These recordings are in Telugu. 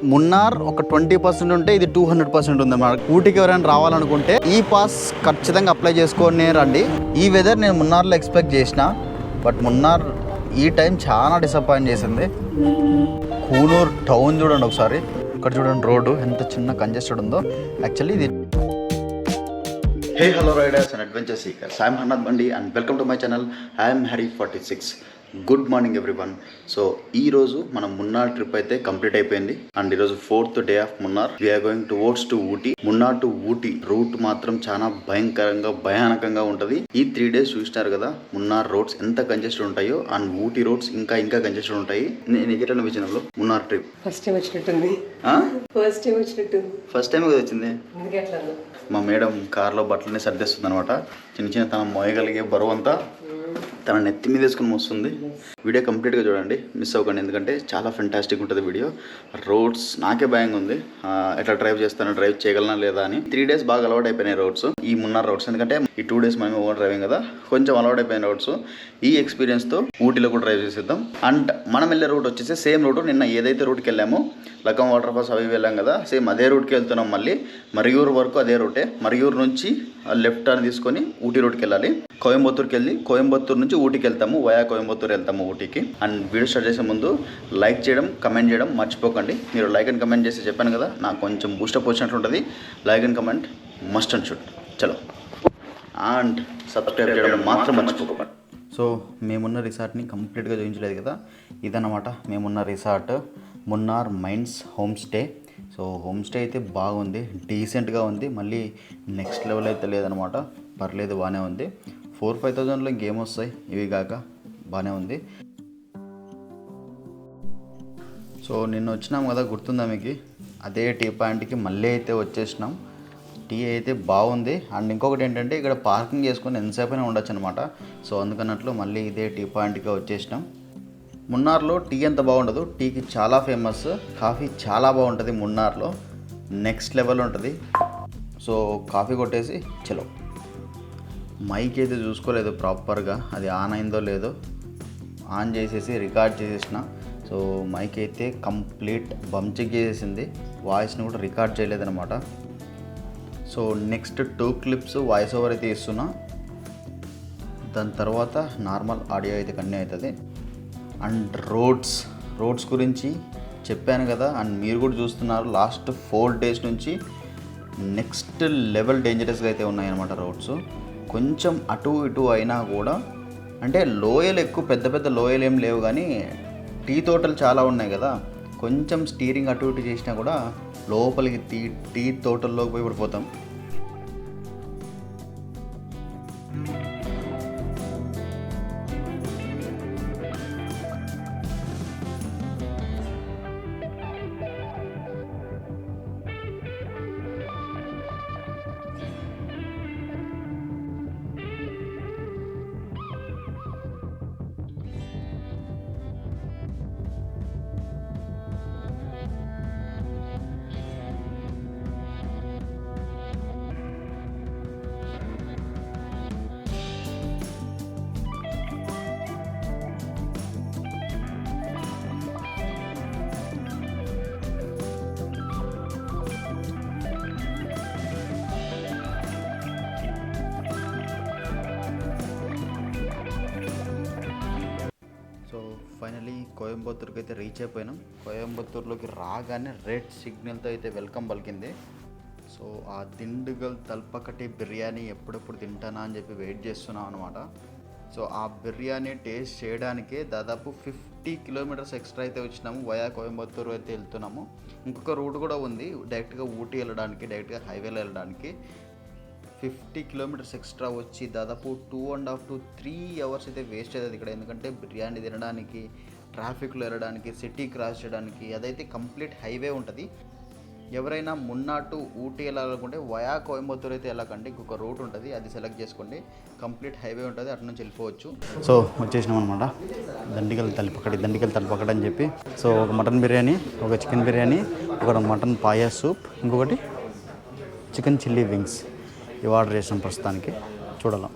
మున్నార్ ఒక 20% ఉంటే ఇది 200% ఉంది అన్నమాట. ఊటీకి ఎవరైనా రావాలనుకుంటే ఈ పాస్ ఖచ్చితంగా అప్లై చేసుకొని రండి. ఈ వెదర్ నేను మున్నార్లో ఎక్స్పెక్ట్ చేసిన, బట్ మున్నార్ ఈ టైం చాలా డిసప్పాయింట్ చేసింది. కూనూర్ టౌన్ చూడండి ఒకసారి, ఇక్కడ చూడండి రోడ్డు ఎంత చిన్న కంజెస్టెడ్ ఉందో. యాక్చువల్లీ ఇది hey hello riders and adventure seekers, I'm Hannad Bandi and welcome to my channel. I'm Hari 46. Good morning everyone. So ఈరోజు మనం మున్నార్ ట్రిప్ అయితే కంప్లీట్ అయిపోయింది అండ్ ఈరోజు 4th day of Munnar. We're going towards to Ooty. Munnar to Ooty route మాత్రం చాలా భయానకంగా ఉంటుంది. ఈ 3 days చూసినారు కదా మున్నార్ రోడ్స్ ఎంత కంజెస్టెడ్ ఉంటాయో, అండ్ ఊటీ రోడ్స్ ఇంకా కంజెస్టెడ్ ఉంటాయి. నీకు ఎట్లా అనిపించింది మున్నార్ ట్రిప్? ఫస్ట్ టైం వచ్చినట్టుంది. ఫస్ట్ టైం కదా వచ్చింది. మా మేడం కార్లో బట్టలనే సర్దేస్తుంది అనమాట. చిన్న తన మోయగలిగే బరువు అంతా తన నెత్తి మీద వేసుకుని వస్తుంది. వీడియో కంప్లీట్గా చూడండి, మిస్ అవ్వకండి, ఎందుకంటే చాలా ఫెంటాస్టిక్ ఉంటుంది వీడియో. రోడ్స్ నాకే భయంగా ఉంది, ఎట్లా డ్రైవ్ చేయగలనా లేదా అని. 3 days బాగా అలవాటు అయిపోయినాయి రోడ్స్, ఈ మున్నార్ రోడ్స్. ఎందుకంటే ఈ 2 days మనం ఓవర్ డ్రైవింగ్ కదా, కొంచెం అలవాటు అయిపోయిన రోడ్స్. ఈ ఎక్స్పీరియన్స్తో ఊటీలో కూడా డ్రైవ్ చేసేద్దాం. అండ్ మనం వెళ్ళే రూట్ వచ్చేసి సేమ్ రూట్, నిన్న ఏదైతే రూట్కి వెళ్ళామో లక్కం వాటర్ ఫాల్స్ అవి వెళ్ళాం కదా, సేమ్ అదే రూట్కి వెళ్తున్నాం. మళ్ళీ మరియూరు వరకు అదే రూటే. మరియూరు నుంచి లెఫ్ట్ టర్న్ తీసుకొని ఊటీ రూట్కి వెళ్ళాలి. కోయంబత్తూరుకి వెళ్ళి కోయంబత్తూరు నుంచి ఊటీకి వెళ్తాము, వయా కోయంబత్తూరు వెళ్తాము ఊటీకి. అండ్ వీడియో స్టార్ట్ చేసే ముందు లైక్ చేయడం, కమెంట్ చేయడం మర్చిపోకండి. మీరు లైక్ అండ్ కమెంట్ చేసి చెప్పాను కదా, నాకు కొంచెం బూస్టప్ వచ్చినట్టు ఉంటుంది. Like and comment must and should. చలో, అండ్ సబ్స్క్రైబ్ చేయడం మాత్రం మర్చిపోకండి. సో మేమున్న రిసార్ట్ని కంప్లీట్గా చూపించలేదు కదా, ఇదన్నమాట మేమున్న resort, Munnar mines home stay. So home stay అయితే బాగుంది, డీసెంట్గా ఉంది. మళ్ళీ నెక్స్ట్ లెవెల్ అయితే లేదనమాట, పర్లేదు, బాగానే ఉంది. 4,000-5,000లో ఇంకేం వస్తాయి, ఇవి కాక బాగానే ఉంది. సో నిన్న వచ్చినాం కదా, గుర్తుందా మీకు? అదే టీ పాయింట్కి మళ్ళీ అయితే వచ్చేసినాం. టీ అయితే బాగుంది. అండ్ ఇంకొకటి ఏంటంటే ఇక్కడ పార్కింగ్ చేసుకొని ఎంతసేపు అయినా ఉండొచ్చు అనమాట. సో అందుకన్నట్లు మళ్ళీ ఇదే టీ పాయింట్కి వచ్చేసినాం. మున్నార్లో టీ ఎంత బాగుండదు, టీకి చాలా ఫేమస్. కాఫీ చాలా బాగుంటుంది మున్నార్లో, నెక్స్ట్ లెవెల్ ఉంటుంది. సో కాఫీ కొట్టేసి చలో. మైక్ అయితే చూసుకోలేదు ప్రాపర్గా, అది ఆన్ అయిందో లేదో. ఆన్ చేసేసి రికార్డ్ చేసేసిన. సో మైక్ అయితే కంప్లీట్ బంచెక్ చేసేసింది, వాయిస్ని కూడా రికార్డ్ చేయలేదన్నమాట. So next 2 clips voice over అయితే ఇస్తున్నా, దాని తర్వాత నార్మల్ ఆడియో అయితే కంటిన్యూ అవుతుంది. అండ్ రోడ్స్ గురించి చెప్పాను కదా, అండ్ మీరు కూడా చూస్తున్నారు. లాస్ట్ 4 days నుంచి నెక్స్ట్ లెవెల్ డేంజరస్గా అయితే ఉన్నాయన్నమాట రోడ్స్. కొంచెం అటు ఇటు అయినా కూడా, అంటే లోయలు ఎక్కువ పెద్ద లోయలు ఏం లేవు, కానీ టీ తోటలు చాలా ఉన్నాయి కదా, కొంచెం స్టీరింగ్ అటు ఇటు చేసినా కూడా లోపలికి టీ తోటల్లోకి పోయి పడిపోతాం. ఫైనలీ కోయంబత్తూరుకి అయితే రీచ్ అయిపోయినాం. కోయంబత్తూరులోకి రాగానే రెడ్ సిగ్నల్తో అయితే వెల్కమ్ పలికింది. సో ఆ దిండుగల్ తల్పకటి బిర్యానీ ఎప్పుడెప్పుడు తింటానా అని చెప్పి వెయిట్ చేస్తున్నాం అనమాట. సో ఆ బిర్యానీ టేస్ట్ చేయడానికే దాదాపు 50 kilometers ఎక్స్ట్రా అయితే వచ్చినాము. వయా కోయంబత్తూరు అయితే వెళ్తున్నాము. ఇంకొక రూట్ కూడా ఉంది డైరెక్ట్గా ఊటీ వెళ్ళడానికి, డైరెక్ట్గా హైవేలో వెళ్ళడానికి. 50 kilometers ఎక్స్ట్రా వచ్చి దాదాపు 2.5 to 3 hours అయితే వేస్ట్ అవుతుంది ఇక్కడ. ఎందుకంటే బిర్యానీ తినడానికి, ట్రాఫిక్లో వెళ్ళడానికి, సిటీ క్రాస్ చేయడానికి, అదైతే కంప్లీట్ హైవే ఉంటుంది. ఎవరైనా మున్నార్ టు ఊటీ వెళ్ళాలనుకుంటే వయా కోయంబత్తూరు అయితే వెళ్ళకండి, ఇంకొక రూట్ ఉంటుంది, అది సెలెక్ట్ చేసుకోండి. కంప్లీట్ హైవే ఉంటుంది, అటు నుంచి వెళ్ళిపోవచ్చు. సో వచ్చేసినాం అనమాట దండిగల్ తలపకడి అని చెప్పి. సో ఒక మటన్ బిర్యానీ, ఒక చికెన్ బిర్యానీ, ఒక మటన్ పాయా సూప్, ఇంకొకటి చికెన్ చిల్లీ వింగ్స్ ఇవి ఆర్డర్ చేసాం. ప్రస్తుతానికి చూడాలి.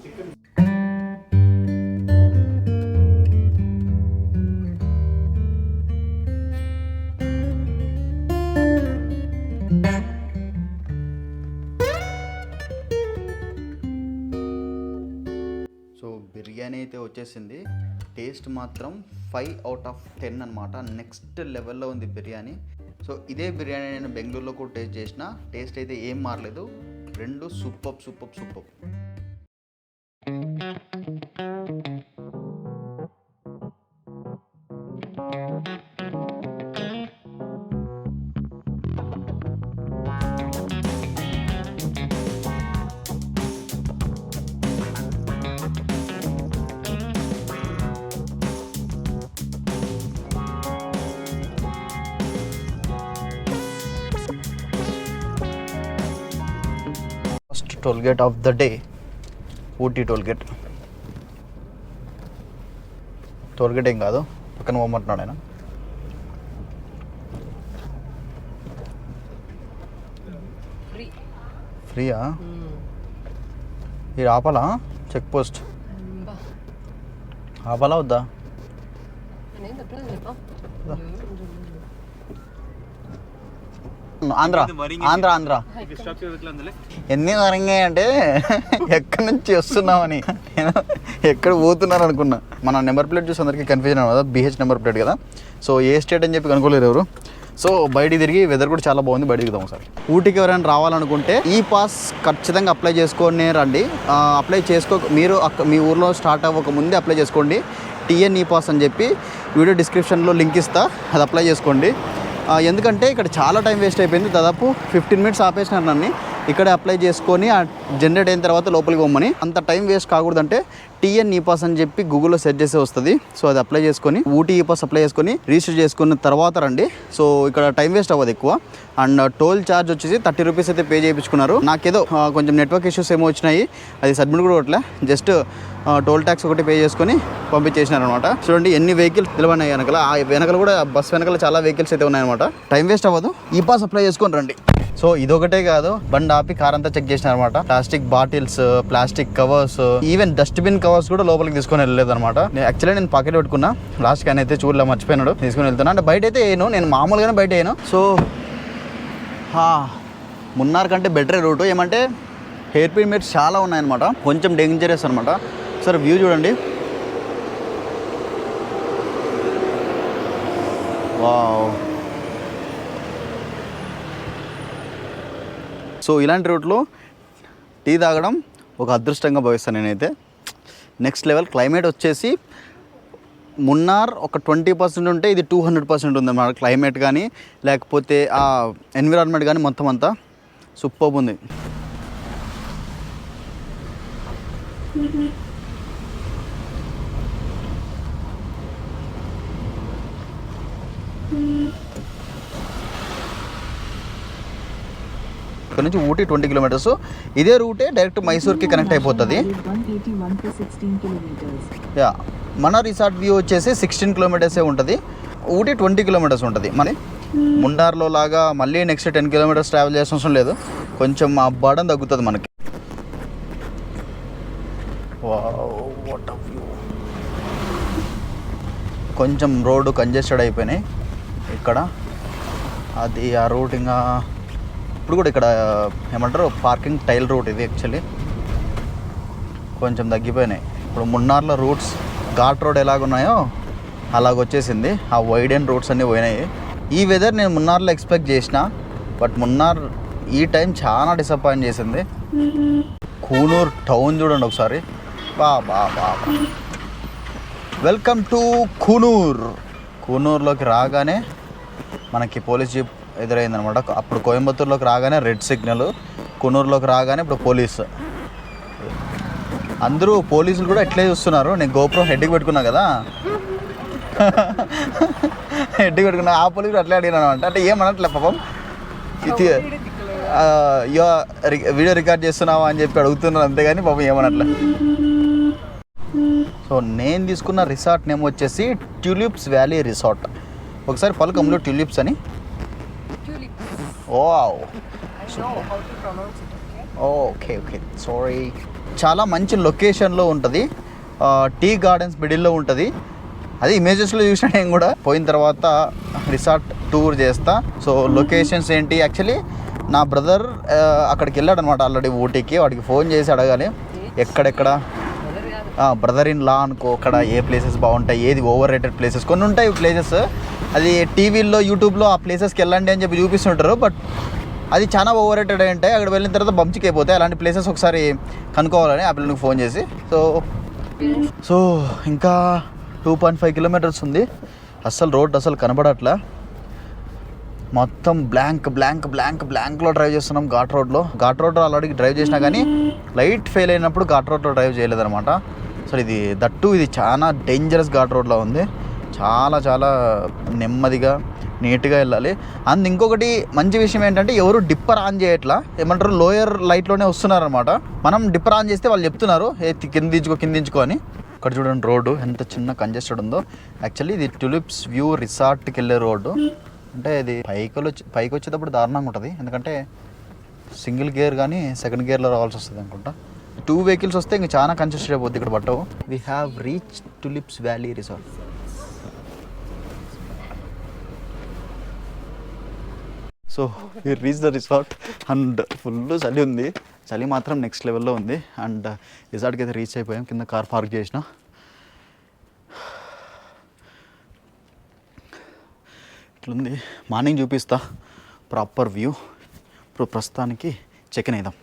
అయితే వచ్చేసింది. టేస్ట్ మాత్రం 5 out of 10 అనమాట. నెక్స్ట్ లెవెల్లో ఉంది బిర్యానీ. సో ఇదే బిర్యానీ నేను బెంగళూరులో కూడా టేస్ట్ చేసిన. టేస్ట్ అయితే ఏం మారలేదు. రెండు super. Toll gate of the day, Ooty toll gate. Toll gate ఏం కాదు, పక్కన పోమంటున్నాడు ఆయన. ఫ్రీయా? ఇది ఆపాలా? చెక్ పోస్ట్ ఆపాలా వద్దా? ఆంధ్ర ఎన్ని వరంగాయి అంటే ఎక్కడి నుంచి వస్తున్నామని, నేను ఎక్కడ పోతున్నాను అనుకున్నా. మన నెంబర్ ప్లేట్ చూసి అందరికీ కన్ఫ్యూజన్ కదా, BH నెంబర్ ప్లేట్ కదా. సో ఏ స్టేట్ అని చెప్పి కనుక్కోలేరు ఎవరు. సో బయటికి తిరిగి వెదర్ కూడా చాలా బాగుంది, బయటికి దిగుదాం ఒకసారి. ఊటీకి ఎవరైనా రావాలనుకుంటే ఈ పాస్ ఖచ్చితంగా అప్లై చేసుకొని రండి. అప్లై మీరు మీ ఊర్లో స్టార్ట్ అవ్వక ముందే అప్లై చేసుకోండి. TN ఈ పాస్ అని చెప్పి వీడియో డిస్క్రిప్షన్లో లింక్ ఇస్తా, అది అప్లై చేసుకోండి. ఎందుకంటే ఇక్కడ చాలా టైం వేస్ట్ అయిపోయింది. దాదాపు 15 minutes ఆపేసినారు నన్ను. ఇక్కడే అప్లై చేసుకొని జనరేట్ అయిన తర్వాత లోపలికి పోమని. అంత టైం వేస్ట్ కాకూడదంటే TN ఈ పాస్ అని చెప్పి గూగుల్లో సెర్చ్ చేసి వస్తుంది. సో అది అప్లై చేసుకొని ఊటీ ఈ పాస్ అప్లై చేసుకొని రిజిస్టర్ చేసుకున్న తర్వాత రండి. సో ఇక్కడ టైం వేస్ట్ అవ్వదు ఎక్కువ. అండ్ టోల్ ఛార్జ్ వచ్చేసి 30 rupees అయితే పే చేయించుకున్నారు. నాకేదో కొంచెం నెట్వర్క్ ఇష్యూస్ ఏమో వచ్చినాయి, అది సబ్మిట్ కూడా కొట్టలే. జస్ట్ టోల్ ట్యాక్స్ ఒకటి పే చేసుకొని పంపించేసినారు అనమాట. చూడండి ఎన్ని వెహికల్స్ నిలబడినాయి వెనకాల. ఆ వెనకాల కూడా బస్ వెనకాల చాలా వెహికల్స్ అయితే ఉన్నాయన్నమాట. టైం వేస్ట్ అవ్వదు, ఈ పాస్ అప్లై చేసుకొని రండి. సో ఇదొకటే కాదు, బండి ఆపి కార్ అంతా చెక్ చేసినారు అనమాట. Plastic bottles, plastic covers, even dustbin covers కూడా లోపలికి తీసుకొని వెళ్ళలేదు అనమాట. యాక్చువల్లీ నేను పాకెట్ పెట్టుకున్నా, లాస్ట్ ఆయన అయితే చూడలే, మర్చిపోయినాడు, తీసుకొని వెళ్తున్నా. అంటే బయట అయితే వేయను, నేను మామూలుగానే బయట వేయను. సో మున్నార్ కంటే బెటరే రూటు. ఏమంటే హెయిర్ పిన్ మేట్స్ చాలా ఉన్నాయన్నమాట, కొంచెం డేంజరస్ అనమాట. సరే వ్యూ చూడండి, వావ్. సో ఇలాంటి రూట్లో టీ తాగడం ఒక అదృష్టంగా భావిస్తాను నేనైతే. Next level. క్లైమేట్ వచ్చేసి మున్నార్ ఒక 20% ఉంటే ఇది 200% ఉంది అన్నమాట. క్లైమేట్ కానీ లేకపోతే ఆ ఎన్విరాన్మెంట్ కానీ మొత్తం అంతా సూపర్బ్ ఉంది. ఇక్కడ నుంచి ఊటీ 20 kilometers. ఇదే రూటే డైరెక్ట్ మైసూర్కి కనెక్ట్ అయిపోతుంది. యా, మన రిసార్ట్ వ్యూ వచ్చేసి 16 kilometers ఉంటుంది. ఊటీ 20 kilometers ఉంటుంది. మరి మున్నార్లో లాగా మళ్ళీ నెక్స్ట్ 10 kilometers ట్రావెల్ చేసిన అవసరం లేదు, కొంచెం ఆ బర్డన్ తగ్గుతుంది మనకి. What of view. కొంచెం రోడ్డు కంజెస్టెడ్ అయిపోయినాయి ఇక్కడ. అది ఆ రూట్ ఇంకా ఇప్పుడు కూడా ఇక్కడ ఏమంటారు పార్కింగ్ టైల్ రూట్ ఇది యాక్చువల్లీ కొంచెం తగ్గిపోయినాయి. ఇప్పుడు మున్నార్లో రూట్స్ ఘాట్ రోడ్ ఎలాగున్నాయో అలాగొచ్చేసింది. ఆ వైడ్ అండ్ రూట్స్ అన్నీ పోయినాయి. ఈ వెదర్ నేను మున్నార్లో ఎక్స్పెక్ట్ చేసిన, బట్ మున్నార్ ఈ టైం చాలా డిసప్పాయింట్ చేసింది. కూనూర్ టౌన్ చూడండి ఒకసారి. బా బా బా వెల్కమ్ టు కూనూర్. కూనూరులోకి రాగానే మనకి పోలీస్ జీప్ ఎదురైందనమాట. అప్పుడు కోయంబత్తూరులోకి రాగానే రెడ్ సిగ్నల్, కూనూరులోకి రాగానే ఇప్పుడు పోలీసు. అందరూ పోలీసులు కూడా ఎట్లే చూస్తున్నారు. నేను గోప్రో హెడ్కి పెట్టుకున్నా కదా, హెడ్కి పెట్టుకున్నా. ఆ పోలీసులు అట్లే అడిగినాను అనమాట. అంటే ఏమనట్లే పాపం, ఇది వీడియో రికార్డ్ చేస్తున్నావా అని చెప్పి అడుగుతున్నారు అంతేగాని పాపం ఏమనట్లే. సో నేను తీసుకున్న రిసార్ట్ నేమ్ వచ్చేసి ట్యూలిప్స్ వ్యాలీ రిసార్ట్. ఒకసారి పలకంలో ట్యూలిప్స్ అని. Okay okay sorry. చాలా మంచి లొకేషన్లో ఉంటుంది. టీ గార్డెన్స్ మిడిల్లో ఉంటుంది. అది ఇమేజెస్లో చూసిన నేను కూడా. పోయిన తర్వాత రిసార్ట్ టూర్ చేస్తా. సో లొకేషన్స్ ఏంటి, యాక్చువల్లీ నా బ్రదర్ అక్కడికి వెళ్ళాడు అనమాట ఆల్రెడీ ఊటీకి. వాడికి ఫోన్ చేసి అడగాలి ఎక్కడెక్కడ. బ్రదర్ ఇన్ లా అనుకో, అక్కడ ఏ ప్లేసెస్ బాగుంటాయి, ఏది ఓవర్ రేటెడ్ ప్లేసెస్ కొన్ని ఉంటాయి ప్లేసెస్. అది టీవీల్లో యూట్యూబ్లో ఆ ప్లేసెస్కి వెళ్ళండి అని చెప్పి చూపిస్తుంటారు, బట్ అది చాలా ఓవర్ రేటెడ్ అయి ఉంటాయి. అక్కడ వెళ్ళిన తర్వాత బంచికి అయిపోతాయి. అలాంటి ప్లేసెస్ ఒకసారి కనుక్కోవాలని ఆ పిల్లలకు ఫోన్ చేసి. సో ఇంకా 2.5 కిలోమీటర్స్ ఉంది. అస్సలు రోడ్ అసలు కనబడట్లా, మొత్తం బ్లాంక్లో డ్రైవ్ చేస్తున్నాం. ఘాట్ రోడ్లో ఆల్రెడీ డ్రైవ్ చేసినా కానీ లైట్ ఫెయిల్ అయినప్పుడు ఘాట్ రోడ్లో డ్రైవ్ చేయలేదన్నమాట. అసలు ఇది చాలా డేంజరస్ ఘాట్ రోడ్లో ఉంది. చాలా నెమ్మదిగా నీట్గా వెళ్ళాలి. అండ్ ఇంకొకటి మంచి విషయం ఏంటంటే ఎవరు డిప్పర్ ఆన్ చేయట్లా, ఏమంటారు లోయర్ లైట్లోనే వస్తున్నారనమాట. మనం డిప్పర్ ఆన్ చేస్తే వాళ్ళు చెప్తున్నారు కిందించుకో అని. ఇక్కడ చూడండి రోడ్డు ఎంత చిన్న కంజెస్టెడ్ ఉందో. యాక్చువల్లీ ఇది టులిప్స్ వ్యూ రిసార్ట్కి వెళ్ళే రోడ్డు. అంటే ఇది పైకి వచ్చేటప్పుడు దారుణంగా ఉంటుంది, ఎందుకంటే సింగిల్ గేర్ కానీ సెకండ్ గేర్లో రావాల్సి వస్తుంది అనుకుంటా. 2 వెహికల్స్ వస్తే ఇంకా చాలా కంజెస్టెడ్ అయిపోద్ది ఇక్కడ పట్టవు. We have reach tulips valley resort. So we reach the resort and full చలి ఉంది. చలి మాత్రం నెక్స్ట్ లెవెల్లో ఉంది. అండ్ రిసార్ట్కి అయితే రీచ్ అయిపోయాం. కింద కార్ పార్క్ చేసిన. ఇట్లుంది, మార్నింగ్ చూపిస్తా ప్రాపర్ వ్యూ. ఇప్పుడు ప్రస్తుతానికి చెక్ ఇన్ అయిదాం.